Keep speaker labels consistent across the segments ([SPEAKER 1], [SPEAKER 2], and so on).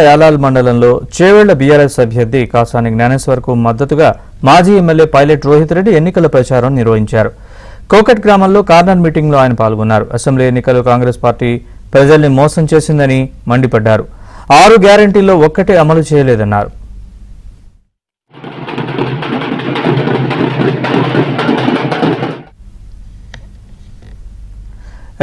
[SPEAKER 1] యాలాల్ మండలంలో చేవెళ్ల బీఆర్ఎస్ అభ్యర్థి కాసాని జ్ఞానేశ్వర్కు మద్దతుగా మాజీ ఎమ్మెల్యే పైలట్ రోహిత్ రెడ్డి ఎన్నికల ప్రచారం నిర్వహించారు. కోకట్ గ్రామంలో కార్నర్ మీటింగ్లో ఆయన పాల్గొన్నారు. అసెంబ్లీ ఎన్నికలు కాంగ్రెస్ పార్టీ ప్రజల్ని మోసం చేసిందని మండిపడ్డారు. 6 గ్యారెంటీల్లో ఒక్కటే అమలు చేయలేదన్నారు.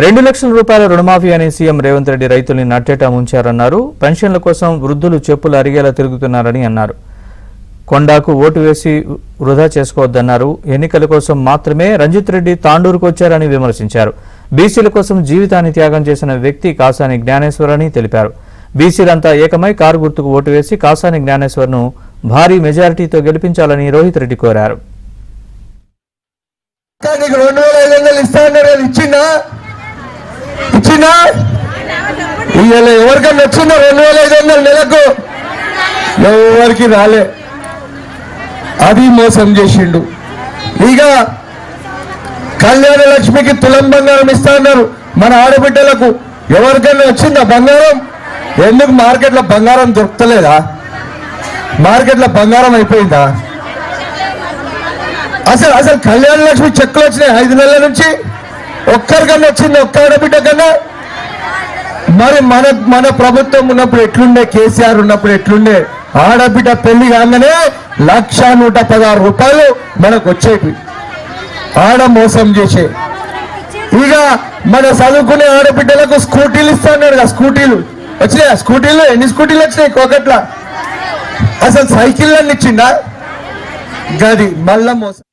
[SPEAKER 1] 2 లక్షల రూపాయల రుణమాఫీ అని సీఎం రేవంత్ రెడ్డి రైతుల్ని నట్టేటా ముంచారన్నారు. పెన్షన్ల కోసం వృద్ధులు చెప్పులు అరిగేలా తిరుగుతున్నారని అన్నారు. కొండాకు ఓటు వేసి వృధా చేసుకోవద్దన్నారు. ఎన్నికల కోసం మాత్రమే రంజిత్ రెడ్డి తాండూరుకు వచ్చారని విమర్శించారు. బీసీల కోసం జీవితాన్ని త్యాగం చేసిన వ్యక్తి కాసాని జ్ఞానేశ్వర్ అని తెలిపారు. బీసీలంతా ఏకమై కారు గుర్తుకు ఓటు వేసి కాసాని జ్ఞానేశ్వర్ను భారీ మెజారిటీతో గెలిపించాలని రోహిత్ రెడ్డి కోరారు.
[SPEAKER 2] ఎవరికన్నా వచ్చిందో 2500 నెలకు ఎవరికి రాలే. అది మోసం చేసిండు. ఇక కళ్యాణ లక్ష్మికి తులం బంగారం ఇస్తా అన్నారు. మన ఆడబిడ్డలకు ఎవరికన్నా వచ్చిందా బంగారం? ఎందుకు మార్కెట్లో బంగారం దొరుకుతలేదా? మార్కెట్లో బంగారం అయిపోయిందా? అసలు కళ్యాణ లక్ష్మి చెక్కులు వచ్చినాయి 5 నెలల నుంచి. ఒక్కరికన్నా వచ్చింది? ఒక్క ఆడబిడ్డ కన్నా? మరి మన ప్రభుత్వం ఉన్నప్పుడు ఎట్లుండే, కేసీఆర్ ఉన్నప్పుడు ఎట్లుండే? ఆడబిడ్డ పెళ్లి కాగానే 1,116 రూపాయలు మనకు వచ్చేవి. ఆడ మోసం చేసే. ఇక మన చదువుకునే ఆడబిడ్డలకు స్కూటీలు ఇస్తాడు కదా. స్కూటీలు వచ్చినాయా? స్కూటీలు ఎన్ని స్కూటీలు వచ్చినాయి కోకట్ల? అసలు సైకిల్ అన్ని ఇచ్చిండా? గది మళ్ళా మోసం.